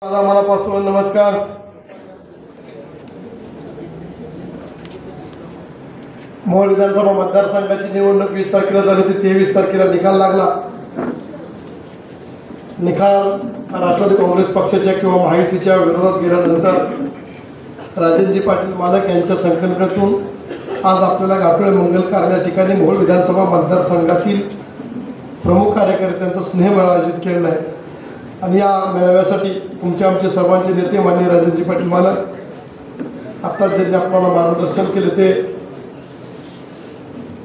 मनापासून नमस्कार. मोहोळ विधानसभा मतदारसंघाची निवडणूक 20 तारखेला झाली होती. 23 तारखेला निकाल लागला. निकाल राष्ट्रवादी काँग्रेस पक्षाच्या किंवा महायुतीच्या विरोधात गेल्यानंतर राजेंद्र पाटील मालक यांच्या संकल्पनेतून आज आपल्याला गाठोडे मंगल कार्य ठिकाणी मोहोळ विधानसभा मतदारसंघातील प्रमुख कार्यकर्त्यांचा स्नेहमेळावा आयोजित केलेला आहे. आणि या मेळाव्यासाठी तुमचे आमचे सर्वांचे नेते माननीय राजेंद्र पाटील मालक, आत्ताच ज्यांनी आपल्याला मार्गदर्शन केले ते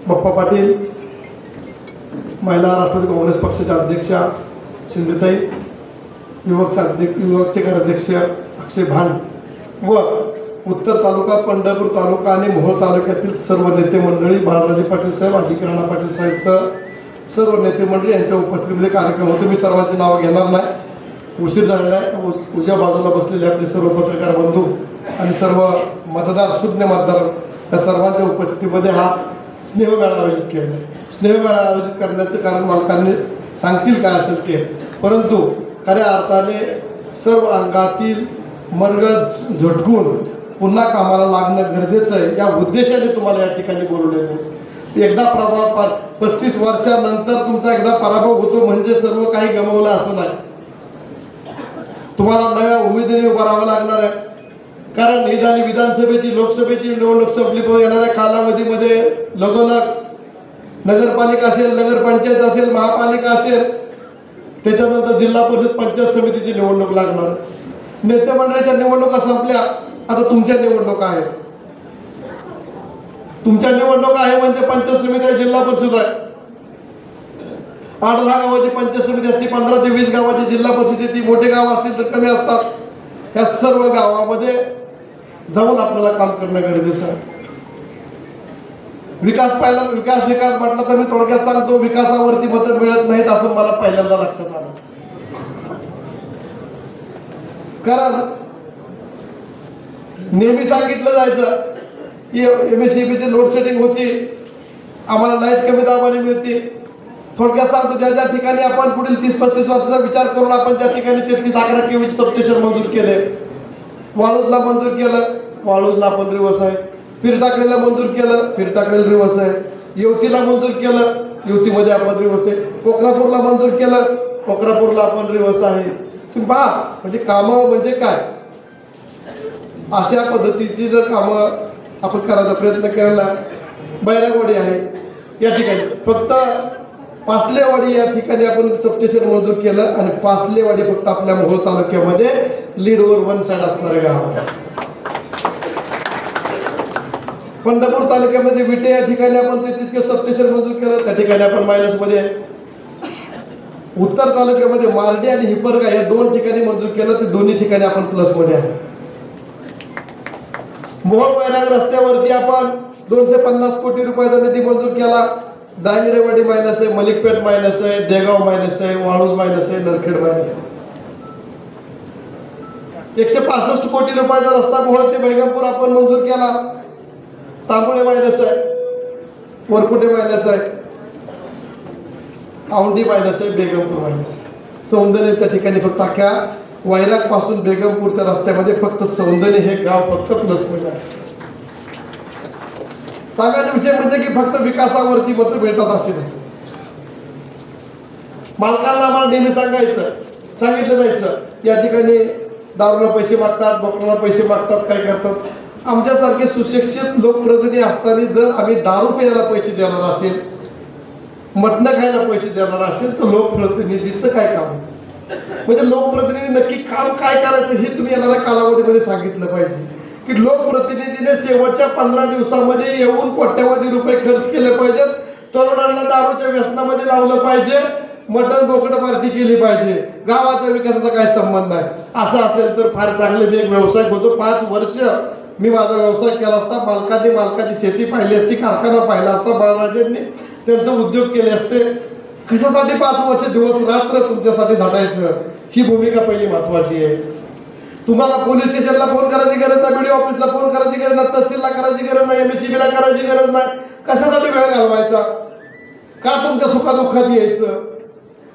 बाप्पा पाटील, महिला राष्ट्रवादी काँग्रेस पक्षाच्या अध्यक्षा शिंदेताई, युवकचे कार्याध्यक्ष अक्षय भान व उत्तर तालुका, पंढरपूर तालुका आणि मोहोळ तालुक्यातील सर्व नेते मंडळी, बाळराजे पाटील साहेब, आजी किरणा पाटील साहेबसह सर्व नेते मंडळी यांच्या उपस्थितीमध्ये कार्यक्रम होतो. मी सर्वांची नावं घेणार नाही, उशीर झालेला आहे. उजव्या बाजूला बसलेले आपले सर्व पत्रकार बंधू आणि सर्व मतदार, शुद्ध मतदार या सर्वांच्या उपस्थितीमध्ये हा स्नेहमेळा आयोजित केला आहे. स्नेहमेळा आयोजित करण्याचं कारण मालकांनी सांगतील काय असेल ते, परंतु खऱ्या अर्थाने सर्व अंगातील मर्ग झटकून पुन्हा कामाला लागणं गरजेचं आहे. या उद्देशाने तुम्हाला या ठिकाणी बोलवलेलं आहे. एकदा 35 वर्षानंतर तुमचा एकदा पराभव होतो म्हणजे सर्व काही गमावलं असं नाही. तुम्हाला नव्या उमेदीने उभं राहावं लागणार आहे. कारण ही झाली विधानसभेची, लोकसभेची निवडणूक संपली. येणाऱ्या कालावधीमध्ये लगोलग नगरपालिका असेल, नगरपंचायत असेल, महापालिका असेल, त्याच्यानंतर जिल्हा परिषद पंचायत समितीची निवडणूक लागणार. नेते मंडळाच्या निवडणुका संपल्या, आता तुमच्या निवडणुका आहेत. तुमच्या निवडणूक आहे म्हणजे पंचायत समिती आहे, जिल्हा परिषद आहे. 8-10 गावाची पंचायत समिती असते, 15 ते 20 गावाची जिल्हा परिषद येते. मोठे गाव असतील तर कमी असतात. या सर्व गावामध्ये जाऊन आपल्याला काम करणं गरजेचं आहे. विकास पाहिला, विकास म्हटलं तर मी थोडक्यात सांगतो, विकासावरती मतं मिळत नाहीत असं मला पहिल्यांदा लक्षात आलं. कारण नेहमी सांगितलं जायचं MSEBची लोड शेडिंग होती, आम्हाला लाईट कमी दाबाने मिळते. थोडक्यात सांगतो, ज्या ज्या ठिकाणी आपण पुढील 30-35 वर्षाचा विचार करून आपण ज्या ठिकाणी 33-11 kV सबस्टेशन मंजूर केले, वाळूजला मंजूर केलं, वाळूजला आपण रिवर्स आहे. फिरटाकळीला मंजूर केलं, फिरटाकळीला रिवर्स आहे. येवतीला मंजूर केलं, येवतीमध्ये आपण रिवर्स आहे. कोकरापूरला मंजूर केलं, कोकरापूरला आपण रिवर्स आहे. तुम्ही पहा, म्हणजे कामं म्हणजे काय, अशा पद्धतीची जर कामं आपण करायचा प्रयत्न केला. बैरागवाडी आहे या ठिकाणी, फक्त पासलेवाडी या ठिकाणी आपण सबस्टेशन मंजूर केलं आणि पासलेवाडी फक्त आपल्या मोहोळ तालुक्यामध्ये लीडवर वन साइड असणारे गाव आहे. पंढरपूर तालुक्यामध्ये विटे या ठिकाणी आपण 33 kV सबस्टेशन मंजूर केलं, त्या ठिकाणी आपण मायनसमध्ये आहे. उत्तर तालुक्यामध्ये मार्डी आणि हिपरगा या 2 ठिकाणी मंजूर केलं, ते दोन्ही ठिकाणी आपण प्लसमध्ये आहे. मोहोळ बैराग रस्त्यावरती आपण 250 कोटी रुपयाचा निधी मंजूर केला. दांगडेवाडी मायनस आहे, मलिकपेठ मायनस आहे, देगाव मायनस आहे, वाळूज मायनस आहे, नरखेड मायनस आहे. 165 कोटी रुपयाचा रस्ता मोहोळ ते बैगमपूर आपण मंजूर केला. तांबुळे मायनस आहे, वरकुटे मायनस आहे, औंढी मायनस आहे, बेगमपूर मायनस आहे. सौंदर्य त्या ठिकाणी फक्त अख्ख्या वैराग पासून बेगमपूरच्या रस्त्यामध्ये फक्त सौंदर्य हे गाव फक्त प्लसमध्ये आहे. सांगायचा विषय म्हणजे की फक्त विकासावरती मतं मिळतात असे नाही. मालकांना आम्हाला नेहमी सांगितलं जायचं, या ठिकाणी दारूला पैसे मागतात, बोकडाला पैसे मागतात, काय करतात. आमच्यासारखे सुशिक्षित लोकप्रतिनिधी असताना जर आम्ही दारू प्यायला पैसे देणार असेल, मटणं खायला पैसे देणार असेल, तर लोकप्रतिनिधीचं काय काम आहे? म्हणजे लोकप्रतिनिधी नक्की काम काय करायचं हे तुम्ही येणाऱ्या कालावधीमध्ये सांगितलं पाहिजे. की लोकप्रतिनिधीने शेवटच्या 15 दिवसामध्ये येऊन कोट्यवधी रुपये खर्च केले पाहिजेत, तरुणांना दारूच्या व्यसनामध्ये लावलं पाहिजे, मटण बोकडं पार्टी केली पाहिजे. गावाच्या विकासाचा काही संबंध नाही. असं असेल तर फार चांगले एक व्यवसाय होतो. 5 वर्ष मी माझा व्यवसाय केला असता, मालकाची शेती पाहिली असती, कारखाना पाहिला असता, बाळराजेंनी त्यांचे उद्योग केले असते. कशासाठी 5 वर्ष दिवस रात्र तुमच्यासाठी झटायचं, ही भूमिका पहिली महत्वाची आहे. तुम्हाला पोलीस स्टेशनला फोन करायची गरज नाही, BDO ऑफिसला फोन करायची गरज नाही, तहसीलला करायची गरज नाही, MSEBला करायची गरज नाही. कशासाठी वेळ घालवायचा? का तुमच्या सुखादुःखात यायचं?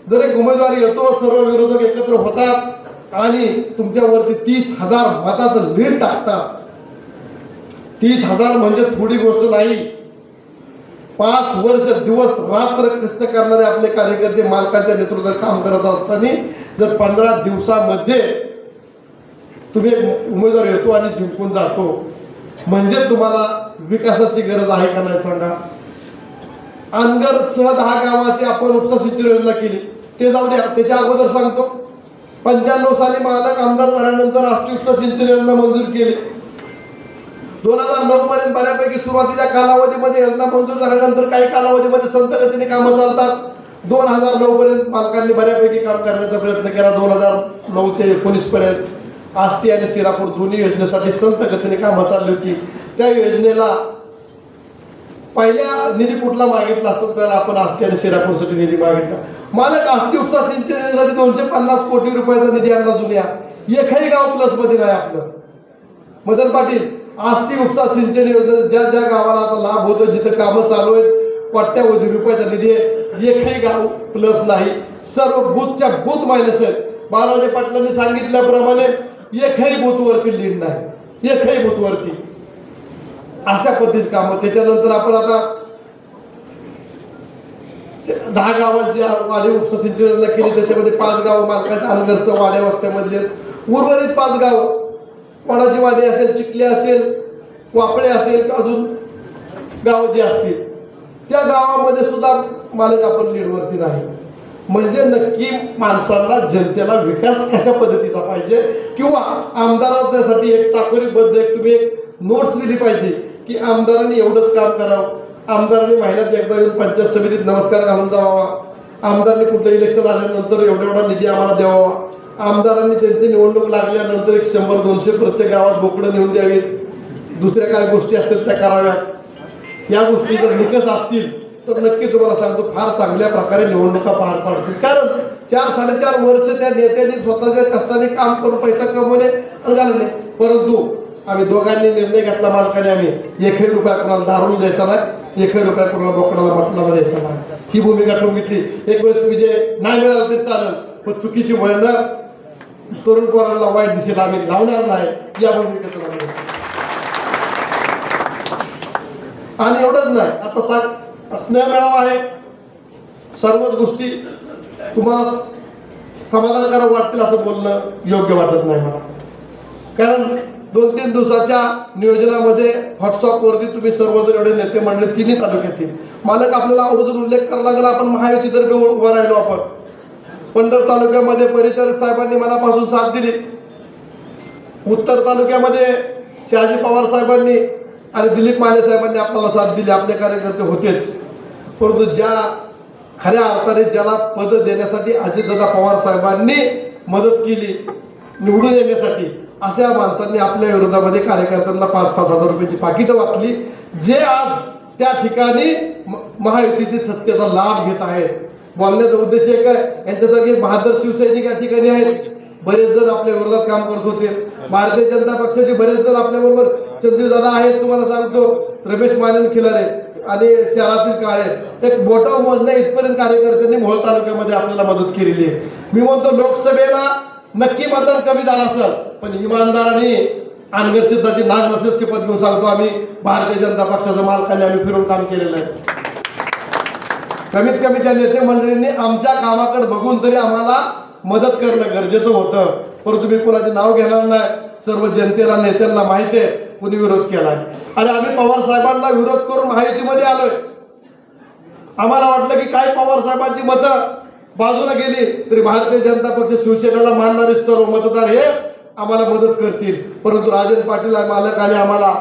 जर एक उमेदवार येतो, सर्व विरोधक एकत्र होतात आणि तुमच्यावरती 30,000 मताचं लीड टाकतात. 30,000 म्हणजे थोडी गोष्ट नाही. 5 वर्ष दिवस रात्र कष्ट करणारे आपले कार्यकर्ते मालकाच्या नेतृत्वात काम करत असताना जर 15 दिवसामध्ये तुम्ही एक उमेदवार येतो आणि जिंकून जातो, म्हणजे तुम्हाला विकासाची गरज आहे का नाही सांगा. अनगर सह 10 गावाची आपण उपसा सिंचन योजना केली, ते जाऊ द्या. त्याच्या अगोदर सांगतो, 95 साली मालक आमदार झाल्यानंतर राष्ट्रीय उपसा सिंचन योजना मंजूर केली. 2009 पर्यंत बऱ्यापैकी सुरुवातीच्या कालावधीमध्ये योजना मंजूर झाल्यानंतर काही कालावधीमध्ये संत गतीने कामं चालतात. 2009 पर्यंत मालकांनी बऱ्यापैकी काम करण्याचा प्रयत्न केला. 2009 ते 19 पर्यंत आष्टी आणि शिरापूर दोन्ही योजनेसाठी संत गतीने कामं चालली होती. त्या योजनेला पहिल्या निधी कुठला मागितला असेल तर आपण आष्टी आणि शिरापूरसाठी निधी मागितला. मालक आष्टी उपसा सिंचन योजनेसाठी 250 कोटी रुपयाचा निधी आणला जुन्या. एकही गाव प्लस मध्ये नाही आपलं. मदन पाटील, आष्टी उपसा सिंचन योजना ज्या ज्या गावाला आता लाभ होतो, जिथं कामं चालू आहेत, कोट्यावधी रुपयाचा निधी आहे, एकही गाव प्लस नाही. सर्व बूथच्या बूथ मायनस आहेत. बालाजी पाटलांनी सांगितल्याप्रमाणे एकही बूथवरती लीड नाही, एकही बूथवरती. अशा पद्धतीची कामं. त्याच्यानंतर आपण आता 10 गावांची वाढीव उपसा सिंचन योजना केली. त्याच्यामध्ये 5 गाव मालकाच्या अनगरचं वाड्या वस्त्यामधले, उर्वरित 5 गाव कोणाची वाडी असेल, चिखली असेल, वापळे असेल, अजून गाव जे असतील त्या गावामध्ये सुद्धा मालक आपण लीडवरती नाही. म्हणजे नक्की माणसांना, जनतेला विकास कशा पद्धतीचा पाहिजे, किंवा आमदारांच्यासाठी एक चाकोरीबद्ध एक तुम्ही एक नोट्स दिली पाहिजे की आमदारांनी एवढंच काम करावं, आमदारांनी महिन्यात एकदा येऊन पंचायत समितीत नमस्कार घालून जावा, आमदारांनी कुठलं इलेक्शन आल्यानंतर एवढा निधी आम्हाला द्यावा, आमदारांनी त्यांची निवडणूक लागल्यानंतर एक 100-200 प्रत्येक गावात बोकडं नेऊन द्यावीत, दुसऱ्या काय गोष्टी असतील त्या कराव्यात. या गोष्टी जर निकष असतील तर नक्की तुम्हाला सांगतो फार चांगल्या प्रकारे निवडणुका पार पाडतील. कारण 4-4.5 वर्ष त्या नेत्यांनी स्वतःच्या कष्टाने काम करून पैसा कमवणे आणि घालवणे. परंतु आम्ही दोघांनी निर्णय घेतला, मालकाने, आम्ही 1 रुपया कोणाला दारून द्यायचा नाही, 1 रुपया कोणाला बोकडाला मटणाला द्यायचा नाही, ही भूमिका ठेवून घेतली. एक वेळेस विजय नाही मिळाला तरी चालेल, पण चुकीची वळणं तरुण पोरांना वाईट दिशेला आम्ही लावणार नाही, या भूमिकेतून आम्ही. आणि एवढंच नाही, आता स्नेह मेळावा आहे. सर्वच गोष्टी तुम्हाला समाधानकारक वाटतील असं बोलणं योग्य वाटत नाही मला. कारण 2-3 दिवसाच्या नियोजनामध्ये व्हॉट्सअपवरती तुम्ही सर्वजण एवढे नेते मंडळी 3 तालुक्यातील मालक आपल्याला आवर्जून उल्लेख करावा लागला. आपण महायुतीतर्फे उभा राहिलो. आपण पंढर तालुक्यामध्ये परिचारक साहेबांनी मनापासून साथ दिली. उत्तर तालुक्यामध्ये शहाजी पवार साहेबांनी आणि दिलीप माने साहेबांनी आपल्याला साथ दिली. आपले कार्यकर्ते होतेच, परंतु ज्या खऱ्या अर्थाने ज्याला पद देण्यासाठी अजितदादा पवार साहेबांनी मदत केली निवडून येण्यासाठी, अशा माणसांनी आपल्या विरोधामध्ये कार्यकर्त्यांना 5-5 हजार रुपयाची पाकिटं वाटली, जे आज त्या ठिकाणी महायुतीतील सत्तेचा लाभ घेत आहेत. बोलण्याचा उद्देश एक आहे, यांच्यासारखे बहादर शिवसैनिक या ठिकाणी आहेत. बरेच जण आपल्या विरोधात काम करत होते. भारतीय जनता पक्षाचे बरेच जण आपल्याबरोबर चंद्रदादा आहेत, तुम्हाला सांगतो, रमेश मानेन खिलारे आणि शहरातील काय एक बोटाव मोजण्या इथपर्यंत कार्यकर्त्यांनी मोहोळ तालुक्यामध्ये आपल्याला मदत केलेली आहे. मी म्हणतो लोकसभेला नक्की मतदान कमी झालं असेल, पण इमानदारांनी अनगर सिद्धाची नागनाथच शपथ घेऊन सांगतो, आम्ही भारतीय जनता पक्षाच्या मालकाने आम्ही फिरून काम केलेलं आहे. कमीत कमी त्या नेते मंडळींनी आमच्या कामाकडे बघून तरी आम्हाला मदत करणं गरजेचं होतं. परंतु मी कोणाचे नाव घेणार नाही, सर्व जनतेला नेत्यांना माहिती आहे कुणी विरोध केलाय. आणि आम्ही पवार साहेबांना विरोध करून महायुतीमध्ये आलोय. आम्हाला वाटलं की काय पवार साहेबांची मतं बाजूला गेली तरी भारतीय जनता पक्ष शिवसेनेला मानणारे सर्व मतदार हे आम्हाला मदत करतील. परंतु राजन पाटील मालकाने आम्हाला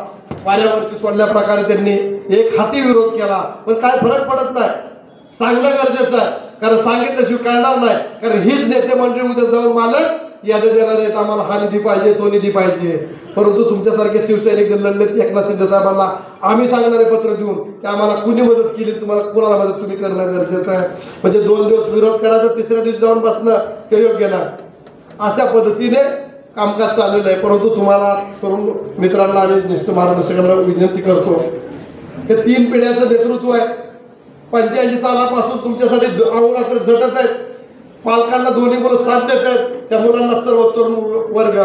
वाऱ्यावरती सोडल्या प्रकारे त्यांनी एक हाती विरोध केला. पण काय फरक पडत नाही, सांगणं गरजेचं आहे, कारण सांगितल्याशिवाय कळणार नाही. कारण हीच नेते मंडळी उद्या जाऊन मालक यादी देणार आहेत, आम्हाला हा निधी पाहिजे, तो निधी पाहिजे. परंतु तुमच्यासारखे शिवसैनिक जे लढलेत एकनाथ शिंदे साहेबांना आम्ही सांगणारे पत्र देऊन की आम्हाला कुणी मदत केली, तुम्हाला कुणाला मदत तुम्ही करणं गरजेचं आहे. म्हणजे 2 दिवस विरोध करायचा, तिसऱ्या दिवशी जाऊन बसणं ते योग्य नाही. अशा पद्धतीने कामकाज चाललेलं आहे. परंतु तुम्हाला तरुण मित्रांना आणि ज्येष्ठ मार्गदर्शकांना विनंती करतो की 3 पिढ्याचं नेतृत्व आहे. 85 सालापासून तुमच्यासाठी अहोरात्र झटत आहेत. पालकांना दोन्ही मुलं साथ देत आहेत, त्या मुलांना सर्वोत्तम वर्ग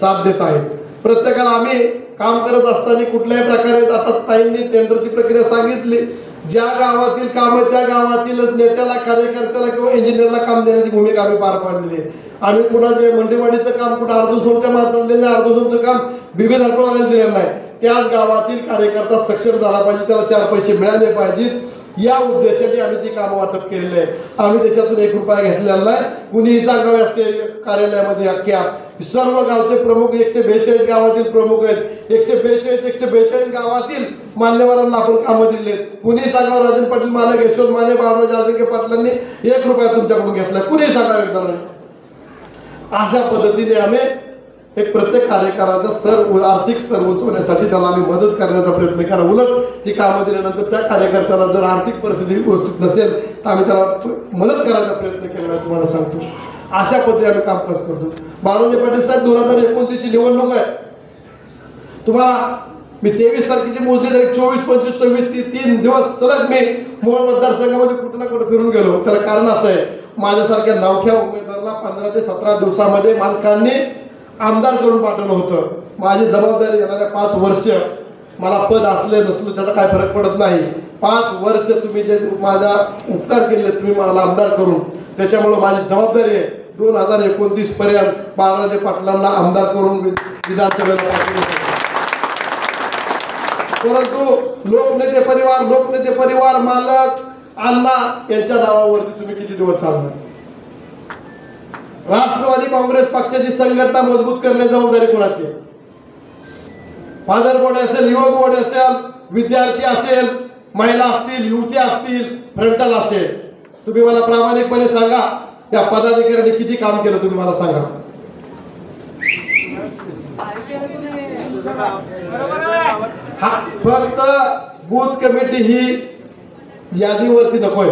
साथ देत आहेत. प्रत्येकाला आम्ही काम करत असताना कुठल्याही प्रकारे आता ताईंनी टेंडरची प्रक्रिया सांगितली, ज्या गावातील काम आहे त्या गावातीलच नेत्याला, कार्यकर्त्याला किंवा इंजिनियरला काम देण्याची भूमिका आम्ही पार पाडलेली आहे. आम्ही कुणाचे मंडीवाडीचं काम कुठं अर्धुसोमच्या माणसाला दिलं नाही, अर्धुसोमचं काम विविध हटवायला दिलं नाही. त्याच गावातील कार्यकर्ता सक्षम झाला पाहिजे, त्याला 4 पैसे मिळाले पाहिजेत, या उद्देशाने आम्ही ती कामं वाटप केलेले आहे. आम्ही त्याच्यातून 1 रुपया घेतलेला नाही. कुणीही सांगावे असते कार्यालयामध्ये अख्ख्या सर्व गावचे प्रमुख 142 गावातील प्रमुख आहेत, 142 गावातील मान्यवरांना आपण कामं दिलेत. कुणी सांगावं राजन पाटील मालक, यशवंत माने, बाळराज आजगे पाटलांनी 1 रुपया तुमच्याकडून घेतला, कुणी सांगावे. अशा पद्धतीने आम्ही एक प्रत्येक कार्यकाराचा स्तर, आर्थिक स्तर उंचवण्यासाठी त्याला आम्ही मदत करण्याचा प्रयत्न करा. उलट ती कामं दिल्यानंतर त्या कार्यकर्त्याला जर आर्थिक परिस्थिती व्यवस्थित नसेल तर आम्ही त्याला मदत करायचा प्रयत्न केला, तुम्हाला सांगतो. अशा पद्धतीने आम्ही कामकाज करतो. बाळाजी पाटील साहेब 2029 ची निवडणूक आहे. तुम्हाला मी 23 तारखेची मोजणी झाली, 24, 25, 26 3 दिवस सलग मी मोहोळ मतदारसंघामध्ये कुठं ना कुठं फिरून गेलो. त्याला कारण असं आहे, माझ्यासारख्या नवख्या उमेदवाराला 15 ते 17 दिवसामध्ये मालकांनी आमदार करून पाठवलं होतं. माझी जबाबदारी येणाऱ्या 5 वर्ष मला पद असले नसलं त्याचा काय फरक पडत नाही. 5 वर्ष तुम्ही जे माझा उपकार केले तुम्ही मला आमदार करून, त्याच्यामुळे माझी जबाबदारी आहे 2029 पर्यंत बाळाजी पाटलांना आमदार करून विधानसभेला पाठवलं. परंतु लोकनेते परिवार मालक अण्णा यांच्या नावावरती तुम्ही किती दिवस चालणार? राष्ट्रवादी काँग्रेस पक्षाची संघटना मजबूत करण्याची जबाबदारी कोणाची? फादर बोर्ड असेल, युवक बोर्ड असेल, विद्यार्थी असेल, महिला असतील, युवती असतील, फ्रंटल असेल. तुम्ही मला प्रामाणिकपणे सांगा, त्या पदाधिकाऱ्यांनी किती काम केलं तुम्ही मला सांगा. हा फक्त बूथ कमिटी ही यादीवरती नकोय.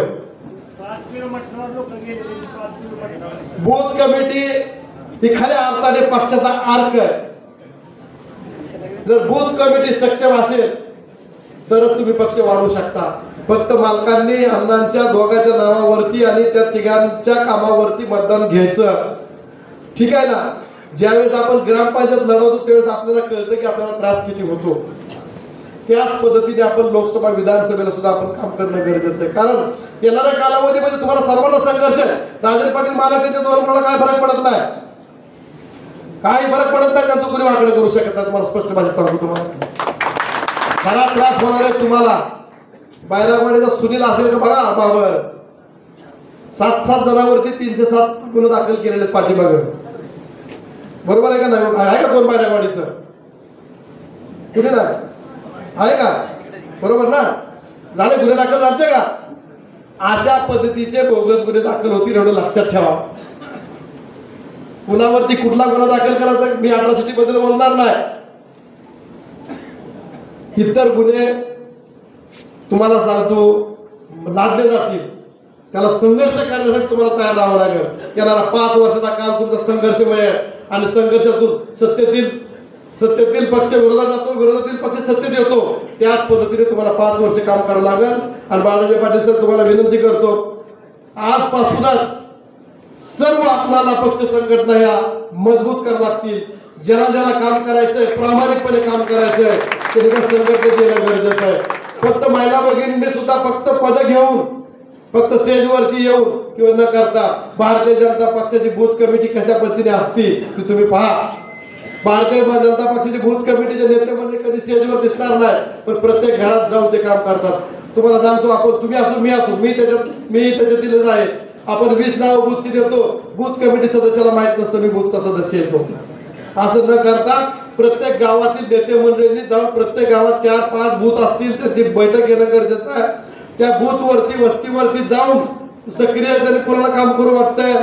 बूथ कमिटी ही खऱ्या अर्थाने पक्षाचा आर्क आहे. जर बूथ कमिटी सक्षम असेल तरच तुम्ही पक्ष वाढवू शकता. फक्त मालकांनी अण्णांच्या दोघांच्या नावावरती आणि त्या तिघांच्या कामावरती मतदान घ्यायचं, ठीक आहे ना. ज्यावेळेस आपण ग्रामपंचायत लढवतो त्यावेळेस आपल्याला कळतं की आपल्याला त्रास किती होतो. त्याच पद्धतीने आपण लोकसभा विधानसभेला सुद्धा आपण काम करणं गरजेचं आहे. कारण येणाऱ्या कालावधीमध्ये तुम्हाला सर्वांना संघर्ष आहे. राजन पाटील मालकांच्या धोरणाला काय फरक पडत नाही, काही फरक पडत नाही. त्यांचं कुणी वाकडं करू शकत नाही. तुम्हाला स्पष्ट भाषेत सांगतो, तुम्हाला खरा त्रास होणार आहे. तुम्हाला बायरावाडीचा सुनील असेल का बघा, बाबर 7 जणांवरती 307 गुन्हे दाखल केलेले पाठीमाग, बरोबर आहे का नाही? आहे का कोण बायरावाडीचं? कुठे नाही आहे का? बरोबर ना? झाले गुन्हे दाखल झाले का? अशा पद्धतीचे बोगस गुन्हे दाखल होतील एवढं लक्षात ठेवा. कुणावरती कुठला गुन्हा दाखल करायचा मी अट्रॉसिटी बद्दल बोलणार नाही. इतर गुन्हे तुम्हाला सांगतो लादले जातील, त्याला संघर्ष करण्यासाठी तुम्हाला तयार राहावं लागेल. येणारा 5 वर्षाचा काळ तुमचा संघर्षमय आहे आणि संघर्षातून सत्तेतील पक्ष विरोधात जातो, विरोधातील पक्ष सत्तेत येतो. त्याच पद्धतीने तुम्हाला 5 वर्ष काम करावं लागेल. आणि बाळाजी पाटील सर तुम्हाला विनंती करतो, आजपासूनच सर्व आपल्याला पक्ष संघटना ह्या मजबूत करावं लागतील. ज्याला काम करायचंय, प्रामाणिकपणे काम करायचंय, त्यांनी त्या संघटनेत येणं गरजेचं आहे. फक्त महिला भगिनींनी सुद्धा फक्त पद घेऊन, फक्त स्टेजवरती येऊन किंवा न करता भारतीय जनता पक्षाची बूथ कमिटी कशा पद्धतीने असती ती तुम्ही पहा. भारतीय जनता पक्षाची बूथ कमिटीचे नेते म्हणजे कधी स्टेजवर दिसणार नाही, पण प्रत्येक घरात जाऊन ते काम करतात. तुम्हाला सांगतो, आपण तुम्ही असो मी असो, मी त्याच्यातीलच आहे. आपण 20 नाव बूथची देतो, बूथ कमिटी सदस्याला माहित नसतं मी बूथचा सदस्य येतो. असं न करता प्रत्येक गावातील नेते मंडळींनी जाऊन प्रत्येक गावात 4-5 बूथ असतील त्याची बैठक घेणं गरजेचं आहे. त्या बूथवरती वस्तीवरती जाऊन सक्रियतेने कोणाला काम करू वाटतंय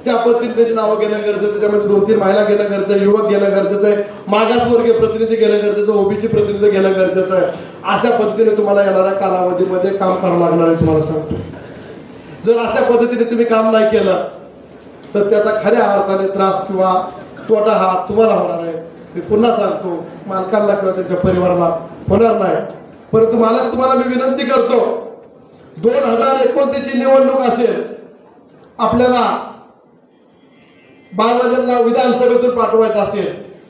त्या पद्धतीने त्याची नावं घेणं गरजेचं आहे. त्याच्यामध्ये 2-3 महिला घेणं गरजेचं आहे, युवक घेणं गरजेचं आहे, मागासवर्गीय प्रतिनिधी घेणं गरजेचं आहे, ओबीसी प्रतिनिधी घेणं गरजेचं आहे. अशा पद्धतीने तुम्हाला येणाऱ्या कालावधीमध्ये काम करावं लागणार आहे. तुम्हाला सांगतो, जर अशा पद्धतीने तुम्ही काम नाही केलं तर त्याचा खऱ्या अर्थाने त्रास किंवा तोटा हा तुम्हाला होणार आहे. मी पुन्हा सांगतो, मालकांना किंवा त्यांच्या परिवाराला होणार नाही. परंतु तुम्हाला मी विनंती करतो, 2029 ची निवडणूक असेल, आपल्याला बाळराजांना विधानसभेतून पाठवायचं असेल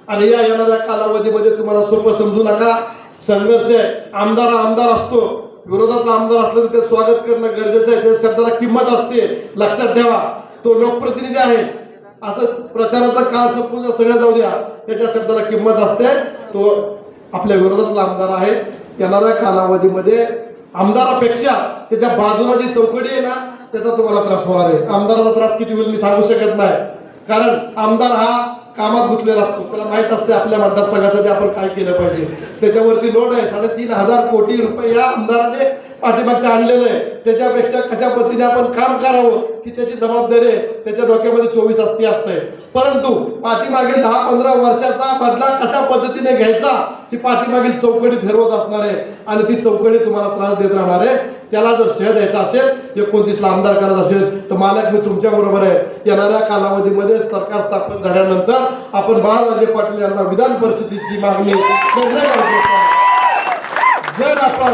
आणि या येणाऱ्या कालावधीमध्ये तुम्हाला सोपं समजू नका, संघर्ष आहे. आमदार असतो, विरोधातला आमदार असलं तर ते स्वागत करणं गरजेचं आहे. त्या शब्दाला किंमत असते, लक्षात ठेवा. तो लोकप्रतिनिधी आहे, असं प्रचाराचा काळ संपून सगळं जाऊ द्या, त्याच्या शब्दाला किंमत असते. तो आपल्या विरोधातला आमदार आहे. येणाऱ्या कालावधीमध्ये आमदारापेक्षा त्याच्या बाजूला जी चौकडी आहे ना, त्याचा तुम्हाला त्रास होणार आहे. आमदाराचा त्रास किती होईल मी सांगू शकत नाही, कारण आमदार हा कामात गुंतलेला असतो. त्याला माहित असते आपल्या मतदारसंघासाठी आपण काय केलं पाहिजे. त्याच्यावरती लोड आहे. 3,500 कोटी रुपये या आमदाराने पाठीमागच्या आणलेलं आहे. त्याच्यापेक्षा कशा पद्धतीने आपण काम करावं की त्याची जबाबदारी आहे, त्याच्या डोक्यामध्ये 24 तास असते. परंतु पाठीमागे 10-15 वर्षाचा बदला कशा पद्धतीने घ्यायचा ती पाठीमागील चौकडी ठरवत असणार आहे आणि ती चौकडी तुम्हाला त्रास देत राहणार आहे. त्याला जर श्रेय द्यायचा असेल, 29ला आमदार करत असेल तर मालक मी तुमच्या बरोबर आहे. येणाऱ्या कालावधीमध्ये सरकार स्थापन झाल्यानंतर आपण बाळराजे पाटील यांना विधान परिषदेची मागणी जर आपण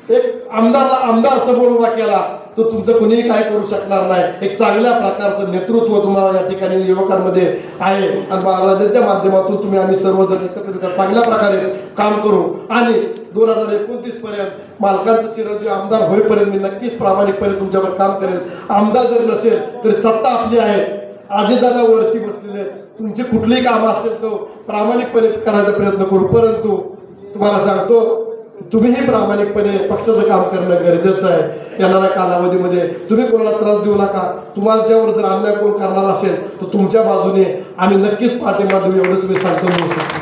एक आमदार समोर उभा केला तो तुमचं कुणीही काय करू शकणार नाही. एक चांगल्या प्रकारचं नेतृत्व तुम्हाला या ठिकाणी युवकांमध्ये आहे आणि बाळराजांच्या माध्यमातून तुम्ही आम्ही सर्वजण एकत्रित चांगल्या प्रकारे काम करू आणि 2029 पर्यंत मालकांचं चिरंजीव आमदार होईपर्यंत मी नक्कीच प्रामाणिकपणे तुमच्यावर काम करेन. आमदार जर नसेल तरी सत्ता आपली आहे, अजितदादा वरती बसलेले, तुमची कुठलीही कामं असेल तो प्रामाणिकपणे करायचा प्रयत्न करू. परंतु तुम्हाला सांगतो तुम्हीही प्रामाणिकपणे पक्षाचं काम करणं गरजेचं आहे. येणाऱ्या कालावधीमध्ये तुम्ही कोणाला त्रास देऊ नका. तुम्हाच्यावर जर अन्याय कोण करणार असेल तर तुमच्या बाजूने आम्ही नक्कीच पाठिंबा देऊ, एवढंच मी सांगतो.